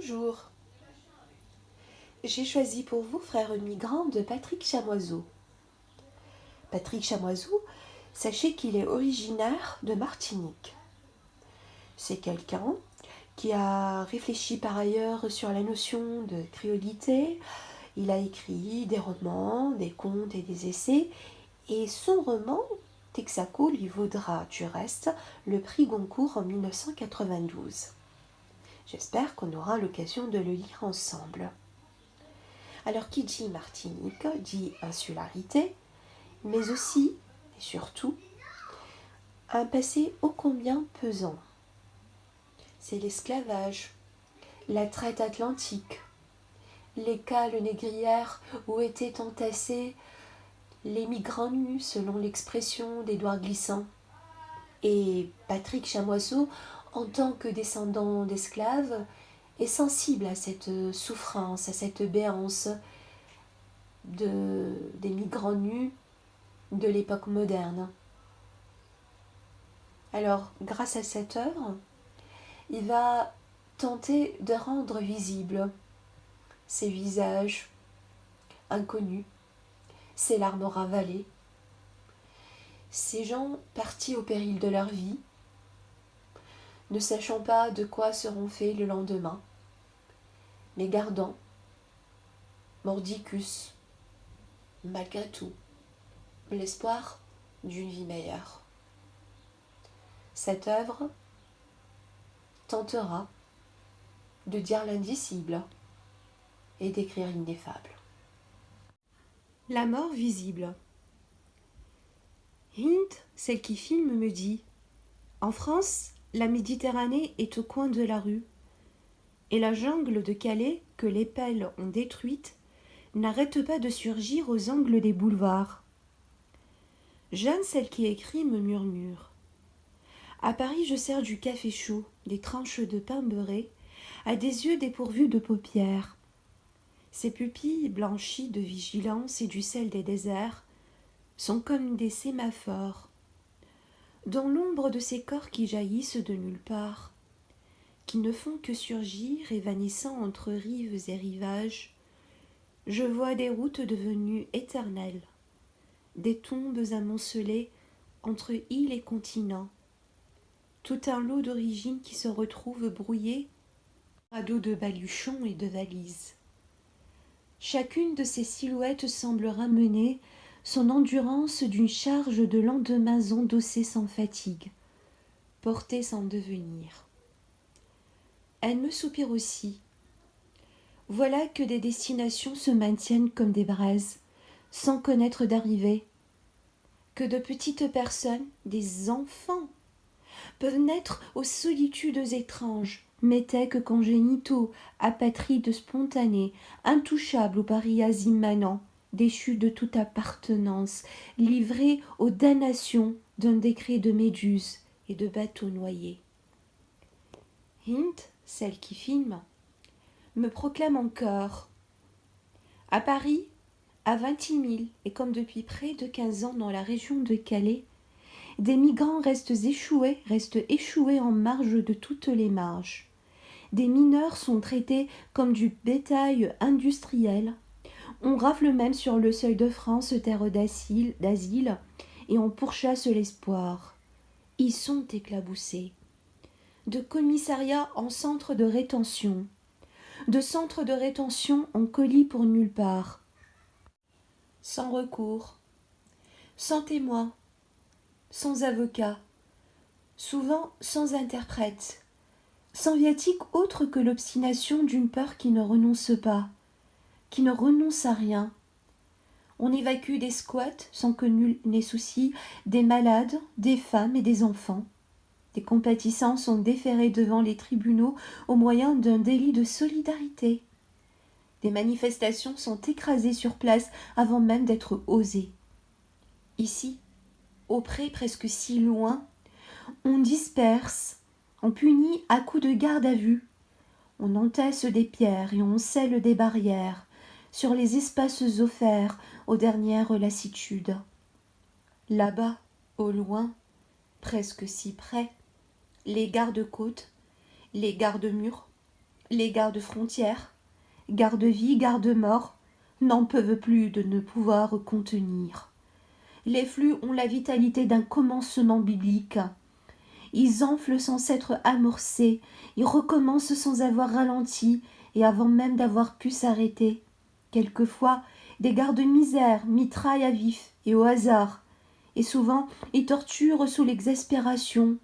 Bonjour, j'ai choisi pour vous Frères migrants de Patrick Chamoiseau. Patrick Chamoiseau, sachez qu'il est originaire de Martinique. C'est quelqu'un qui a réfléchi par ailleurs sur la notion de créolité. Il a écrit des romans, des contes et des essais, et son roman Texaco lui vaudra du reste le prix Goncourt en 1992. J'espère qu'on aura l'occasion de le lire ensemble. Alors qui dit Martinique dit insularité, mais aussi et surtout un passé ô combien pesant. C'est l'esclavage, la traite atlantique, les cales négrières où étaient entassés les migrants nus selon l'expression d'Édouard Glissant. Et Patrick Chamoiseau, en tant que descendant d'esclaves, est sensible à cette souffrance, à cette béance des migrants nus de l'époque moderne. Alors, grâce à cette œuvre, il va tenter de rendre visibles ces visages inconnus, ces larmes ravalées, ces gens partis au péril de leur vie, ne sachant pas de quoi seront faits le lendemain, mais gardant, mordicus, malgré tout, l'espoir d'une vie meilleure. Cette œuvre tentera de dire l'indicible et d'écrire l'ineffable. La mort visible. Hint, celle qui filme, me dit « En France, la Méditerranée est au coin de la rue, et la jungle de Calais, que les pelles ont détruite, n'arrête pas de surgir aux angles des boulevards. » Jeanne, celle qui écrit, me murmure « À Paris, je sers du café chaud, des tranches de pain beurré, à des yeux dépourvus de paupières. Ces pupilles blanchies de vigilance et du sel des déserts sont comme des sémaphores, dans l'ombre de ces corps qui jaillissent de nulle part, qui ne font que surgir, évanissant entre rives et rivages. Je vois des routes devenues éternelles, des tombes amoncelées entre îles et continents, tout un lot d'origines qui se retrouve brouillé à dos de baluchons et de valises. Chacune de ces silhouettes semble ramener son endurance d'une charge de lendemains endossés sans fatigue, portés sans devenir. Elle me soupire aussi. Voilà que des destinations se maintiennent comme des braises, sans connaître d'arrivée, que de petites personnes, des enfants, peuvent naître aux solitudes étranges, métèques congénitaux, apatrides spontanés, intouchables aux parias immanents, déchus de toute appartenance, livrés aux damnations d'un décret de méduses et de bateaux noyés. Hint, celle qui filme, me proclame encore. À Paris, à 20 000, et comme depuis près de 15 ans dans la région de Calais, des migrants restent échoués en marge de toutes les marges. Des mineurs sont traités comme du bétail industriel. On rafle même sur le seuil de France, terre d'asile, et on pourchasse l'espoir. Ils sont éclaboussés. De commissariat en centre de rétention, de centre de rétention en colis pour nulle part. Sans recours, sans témoin, sans avocat, souvent sans interprète, sans viatique autre que l'obstination d'une peur qui ne renonce pas, qui ne renonce à rien. On évacue des squats sans que nul n'ait souci, des malades, des femmes et des enfants. Des compatissants sont déférés devant les tribunaux au moyen d'un délit de solidarité. Des manifestations sont écrasées sur place avant même d'être osées. Ici, auprès presque si loin, on disperse, on punit à coups de garde à vue. On entasse des pierres et on scelle des barrières sur les espaces offerts aux dernières lassitudes. Là-bas, au loin, presque si près, les gardes-côtes, les gardes-murs, Les gardes-frontières, garde-vie, garde-mort, n'en peuvent plus de ne pouvoir contenir. Les flux ont la vitalité d'un commencement biblique. Ils enflent sans s'être amorcés, ils recommencent sans avoir ralenti et avant même d'avoir pu s'arrêter. Quelquefois, des gardes-misère mitraillent à vif et au hasard, et souvent ils torturent sous l'exaspération.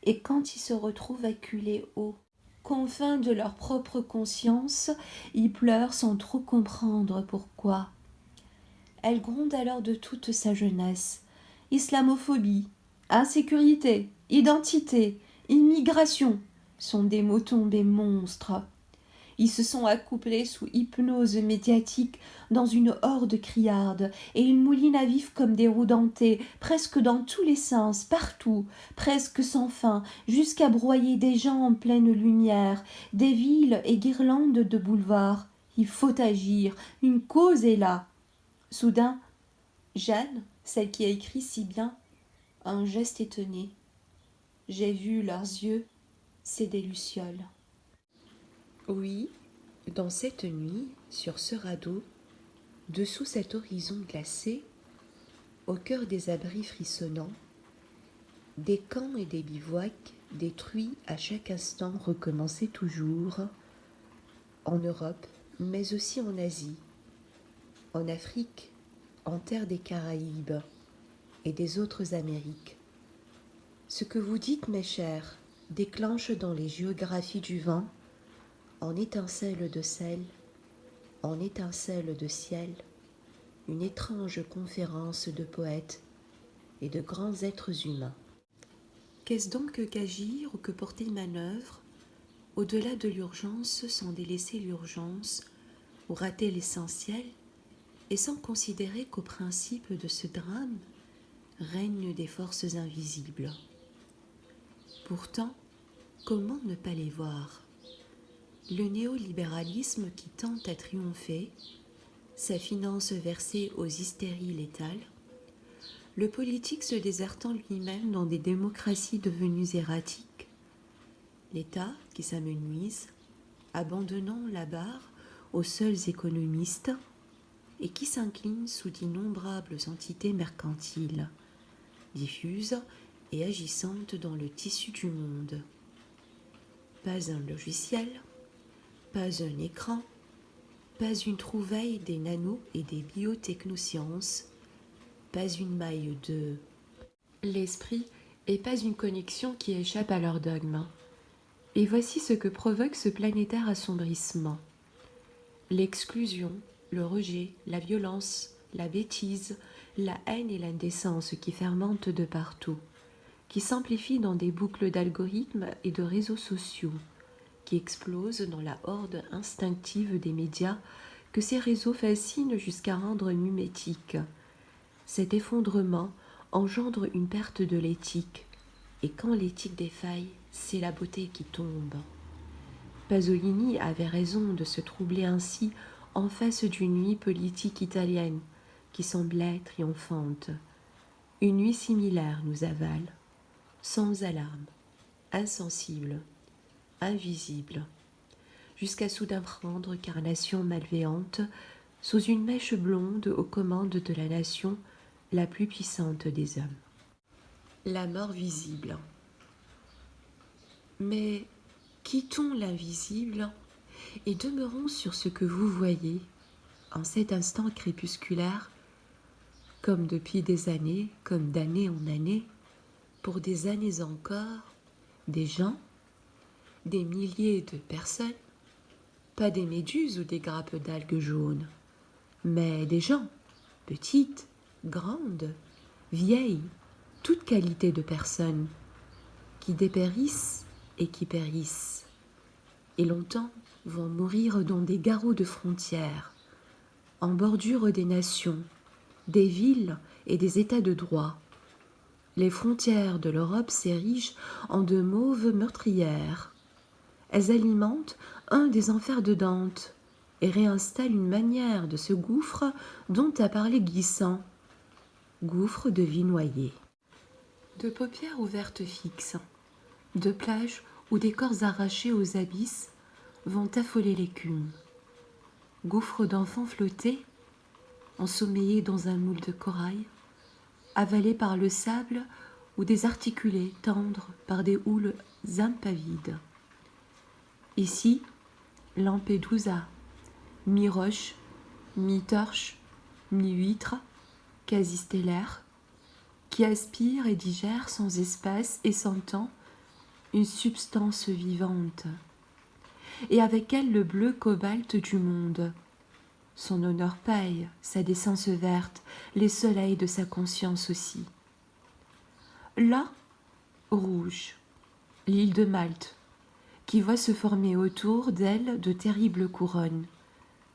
Et quand ils se retrouvent acculés aux confins de leur propre conscience, ils pleurent sans trop comprendre pourquoi. Elle gronde alors de toute sa jeunesse. Islamophobie, insécurité, identité, immigration sont des mots tombés monstres. Ils se sont accouplés sous hypnose médiatique dans une horde criarde, et ils moulinent à vif comme des roues dentées, presque dans tous les sens, partout, presque sans fin, jusqu'à broyer des gens en pleine lumière, des villes et guirlandes de boulevards. Il faut agir, une cause est là. Soudain, Jeanne, celle qui a écrit si bien, a un geste étonné. J'ai vu leurs yeux, c'est des lucioles. Oui, dans cette nuit, sur ce radeau, dessous cet horizon glacé, au cœur des abris frissonnants, des camps et des bivouacs détruits à chaque instant recommençaient toujours, en Europe, mais aussi en Asie, en Afrique, en terre des Caraïbes et des autres Amériques. Ce que vous dites, mes chers, déclenche dans les géographies du vent, en étincelles de sel, en étincelles de ciel, une étrange conférence de poètes et de grands êtres humains. Qu'est-ce donc qu'agir ou que porter manœuvre, au-delà de l'urgence sans délaisser l'urgence, ou rater l'essentiel, et sans considérer qu'au principe de ce drame règnent des forces invisibles. Pourtant, comment ne pas les voir ? Le néolibéralisme qui tente à triompher, sa finance versée aux hystéries létales, le politique se désertant lui-même dans des démocraties devenues erratiques, l'État qui s'amenuise, abandonnant la barre aux seuls économistes et qui s'incline sous d'innombrables entités mercantiles, diffuses et agissantes dans le tissu du monde. Pas un logiciel, pas un écran, pas une trouvaille des nano et des biotechnosciences, pas une maille de l'esprit et pas une connexion qui échappe à leur dogme. Et voici ce que provoque ce planétaire assombrissement. L'exclusion, le rejet, la violence, la bêtise, la haine et l'indécence qui fermentent de partout, qui s'amplifient dans des boucles d'algorithmes et de réseaux sociaux, qui explosent dans la horde instinctive des médias que ces réseaux fascinent jusqu'à rendre mimétiques. Cet effondrement engendre une perte de l'éthique, et quand l'éthique défaille, c'est la beauté qui tombe. Pasolini avait raison de se troubler ainsi en face d'une nuit politique italienne qui semblait triomphante. Une nuit similaire nous avale, sans alarme, insensible, invisible, jusqu'à soudain prendre carnation malveillante sous une mèche blonde aux commandes de la nation la plus puissante des hommes. La mort visible. Mais quittons l'invisible et demeurons sur ce que vous voyez en cet instant crépusculaire, comme depuis des années, comme d'année en année, pour des années encore, des gens, des milliers de personnes, pas des méduses ou des grappes d'algues jaunes, mais des gens, petites, grandes, vieilles, toute qualité de personnes, qui dépérissent et qui périssent, et longtemps vont mourir dans des garrots de frontières, en bordure des nations, des villes et des états de droit. Les frontières de l'Europe s'érigent en de mauves meurtrières. Elles alimentent un des enfers de Dante et réinstallent une manière de ce gouffre dont a parlé Glissant, gouffre de vie noyée. De paupières ouvertes fixes, de plages où des corps arrachés aux abysses vont affoler l'écume. Gouffres d'enfants flottés, ensommeillés dans un moule de corail, avalés par le sable ou désarticulés, tendres par des houles impavides. Ici, Lampedusa, mi-roche, mi-torche, mi-huître, quasi stellaire, qui aspire et digère sans espace et sans temps une substance vivante, et avec elle le bleu cobalt du monde. Son honneur paille, sa décence verte, les soleils de sa conscience aussi. Là, rouge, l'île de Malte, qui voit se former autour d'elle de terribles couronnes,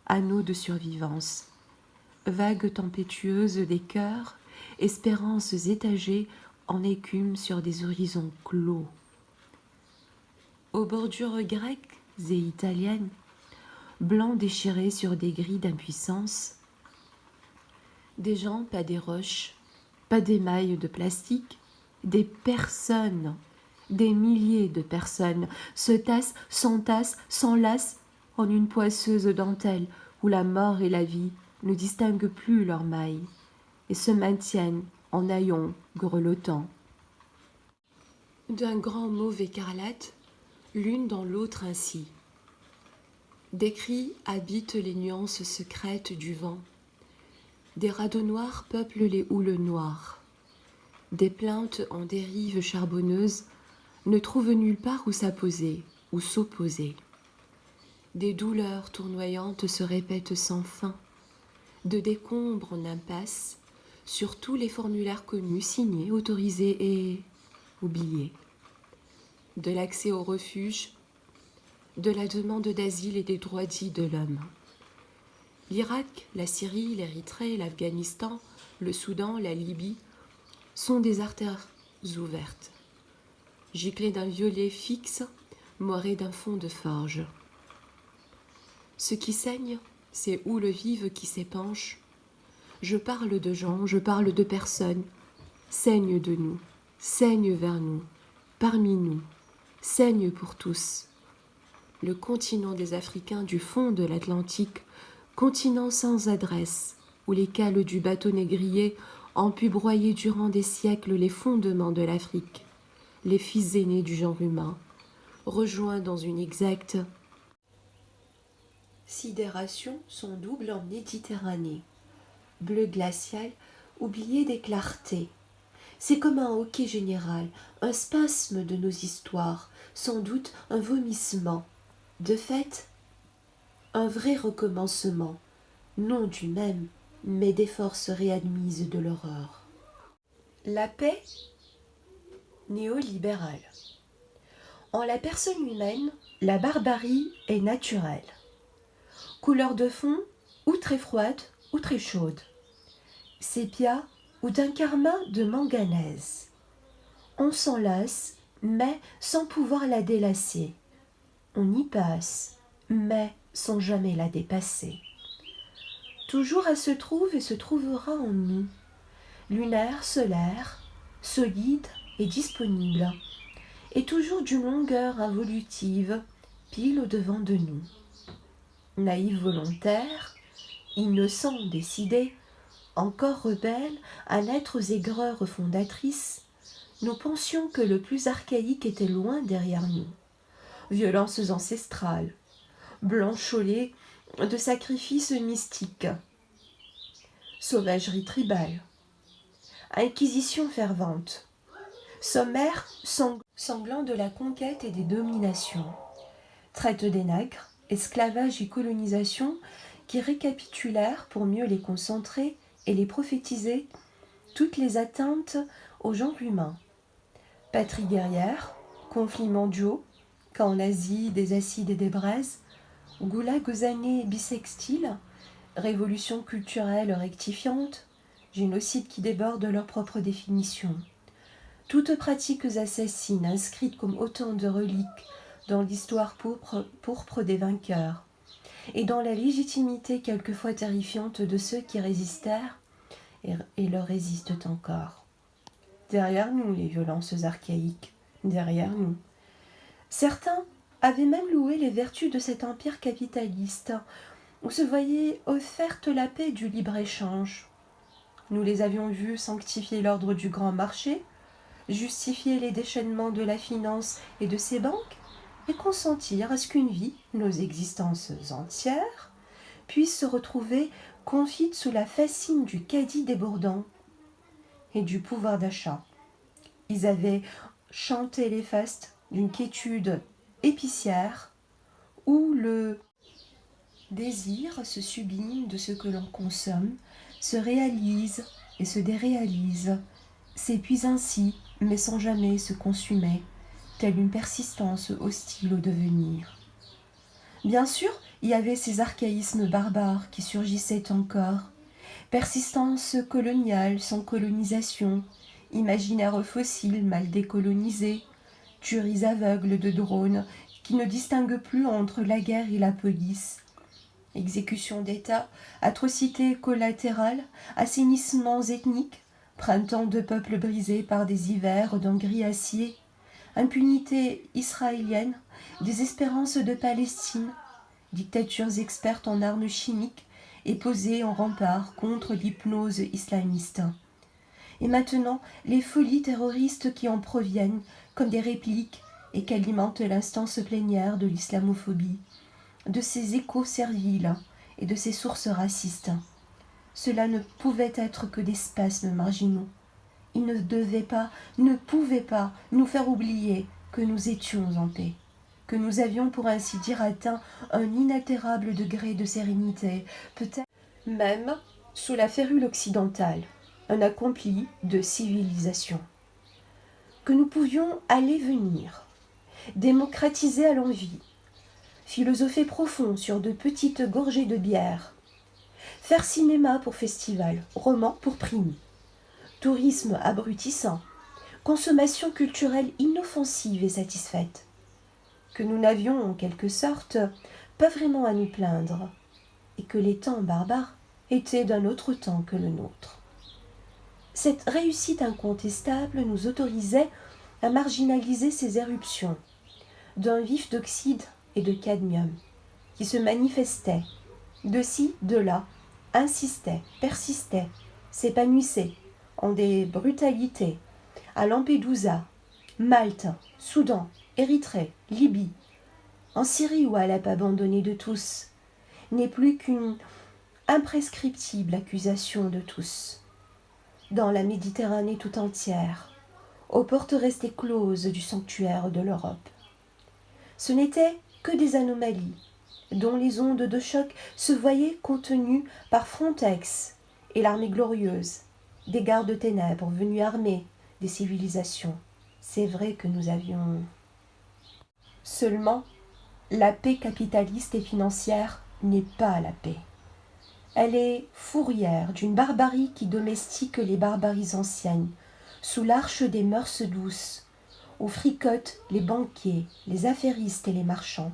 anneaux de survivance, vagues tempétueuses des cœurs, espérances étagées en écume sur des horizons clos. Aux bordures grecques et italiennes, blancs déchirés sur des grilles d'impuissance, des gens, pas des roches, pas des mailles de plastique, des personnes, des milliers de personnes se tassent, s'entassent, s'enlacent en une poisseuse dentelle où la mort et la vie ne distinguent plus leurs mailles et se maintiennent en haillons grelottants. D'un grand mauve écarlate, l'une dans l'autre ainsi. Des cris habitent les nuances secrètes du vent. Des radeaux noirs peuplent les houles noires. Des plaintes en dérive charbonneuse ne trouvent nulle part où s'apposer, où s'opposer. Des douleurs tournoyantes se répètent sans fin, de décombres en impasse, sur tous les formulaires connus, signés, autorisés et oubliés. De l'accès au refuge, de la demande d'asile et des droits dits de l'homme. L'Irak, la Syrie, l'Érythrée, l'Afghanistan, le Soudan, la Libye sont des artères ouvertes, giclées d'un violet fixe, morées d'un fond de forge. Ce qui saigne, ces houles vives qui s'épanchent. Je parle de gens, je parle de personnes, saignent de nous, saignent vers nous, parmi nous, saignent pour tous. Le continent des Africains du fond de l'Atlantique, continent sans adresse, où les cales du bateau négrier ont pu broyer durant des siècles les fondements de l'Afrique, les fils aînés du genre humain, rejoints dans une exacte sidération, sont doubles en Méditerranée, bleu glacial, oublié des clartés. C'est comme un hoquet général, un spasme de nos histoires, sans doute un vomissement. De fait, un vrai recommencement, non du même, mais des forces réadmises de l'horreur. La paix néolibérale. En la personne humaine, la barbarie est naturelle. Couleur de fond, ou très froide, ou très chaude. Sépia ou d'un carmin de manganèse. On s'en lasse, mais sans pouvoir la délasser. On y passe, mais sans jamais la dépasser. Toujours elle se trouve et se trouvera en nous, lunaire, solaire, solide et disponible, et toujours d'une longueur involutive, pile au-devant de nous. Naïf volontaire, innocent décidé, encore rebelle à naître aux aigreurs fondatrices, nous pensions que le plus archaïque était loin derrière nous. Violences ancestrales, blancholées de sacrifices mystiques, sauvagerie tribale, inquisition fervente, sommaire sanglant de la conquête et des dominations, traite des nègres, esclavage et colonisation qui récapitulèrent pour mieux les concentrer et les prophétiser toutes les atteintes au genre humain. Patrie guerrière, conflits mondiaux, quand en Asie des acides et des braises, goulags aux années bissextiles, révolution culturelle rectifiante, génocides qui débordent leur propre définition. Toutes pratiques assassines inscrites comme autant de reliques dans l'histoire pourpre des vainqueurs, et dans la légitimité quelquefois terrifiante de ceux qui résistèrent et leur résistent encore. Derrière nous, les violences archaïques, derrière nous. Certains avait même loué les vertus de cet empire capitaliste, où se voyait offerte la paix du libre-échange. Nous les avions vus sanctifier l'ordre du grand marché, justifier les déchaînements de la finance et de ses banques, et consentir à ce qu'une vie, nos existences entières, puissent se retrouver confites sous la fascine du caddie débordant et du pouvoir d'achat. Ils avaient chanté les fastes d'une quiétude épicière où le désir se sublime de ce que l'on consomme, se réalise et se déréalise, s'épuise ainsi, mais sans jamais se consumer, telle une persistance hostile au devenir. Bien sûr, il y avait ces archaïsmes barbares qui surgissaient encore, persistance coloniale sans colonisation, imaginaire fossile mal décolonisé, tueries aveugles de drones qui ne distinguent plus entre la guerre et la police, exécution d'État, atrocités collatérales, assainissements ethniques, printemps de peuples brisés par des hivers d'un gris acier, impunité israélienne, désespérance de Palestine, dictatures expertes en armes chimiques et posées en rempart contre l'hypnose islamiste. Et maintenant, les folies terroristes qui en proviennent comme des répliques et qu'alimentent l'instance plénière de l'islamophobie, de ses échos serviles et de ses sources racistes. Cela ne pouvait être que des spasmes marginaux. Il ne pouvait pas nous faire oublier que nous étions en paix, que nous avions pour ainsi dire atteint un inaltérable degré de sérénité, peut-être même sous la férule occidentale, un accompli de civilisation. Que nous pouvions aller venir, démocratiser à l'envi, philosopher profond sur de petites gorgées de bière, faire cinéma pour festival, roman pour prime, tourisme abrutissant, consommation culturelle inoffensive et satisfaite, que nous n'avions en quelque sorte pas vraiment à nous plaindre, et que les temps barbares étaient d'un autre temps que le nôtre. Cette réussite incontestable nous autorisait à marginaliser ces éruptions d'un vif d'oxyde et de cadmium qui se manifestaient de ci, de là, insistaient, persistaient, s'épanouissaient en des brutalités à Lampedusa, Malte, Soudan, Érythrée, Libye, en Syrie où Alep abandonné de tous, n'est plus qu'une imprescriptible accusation de tous. Dans la Méditerranée tout entière, aux portes restées closes du sanctuaire de l'Europe. Ce n'étaient que des anomalies, dont les ondes de choc se voyaient contenues par Frontex et l'armée glorieuse, des gardes ténèbres venus armer des civilisations. C'est vrai que nous avions. Seulement, la paix capitaliste et financière n'est pas la paix. Elle est fourrière d'une barbarie qui domestique les barbaries anciennes, sous l'arche des mœurs douces, où fricotent les banquiers, les affairistes et les marchands.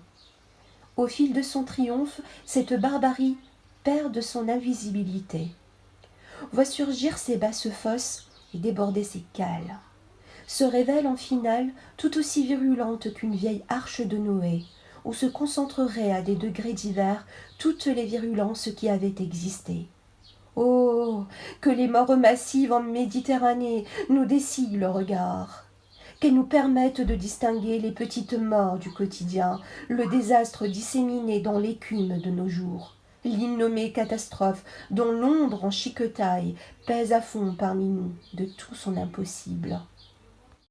Au fil de son triomphe, cette barbarie perd de son invisibilité, voit surgir ses basses fosses et déborder ses cales, se révèle en finale tout aussi virulente qu'une vieille arche de Noé, où se concentreraient à des degrés divers toutes les virulences qui avaient existé. Oh, que les morts massives en Méditerranée nous dessillent le regard, qu'elles nous permettent de distinguer les petites morts du quotidien, le désastre disséminé dans l'écume de nos jours, l'innommée catastrophe dont l'ombre en chiquetaille pèse à fond parmi nous de tout son impossible.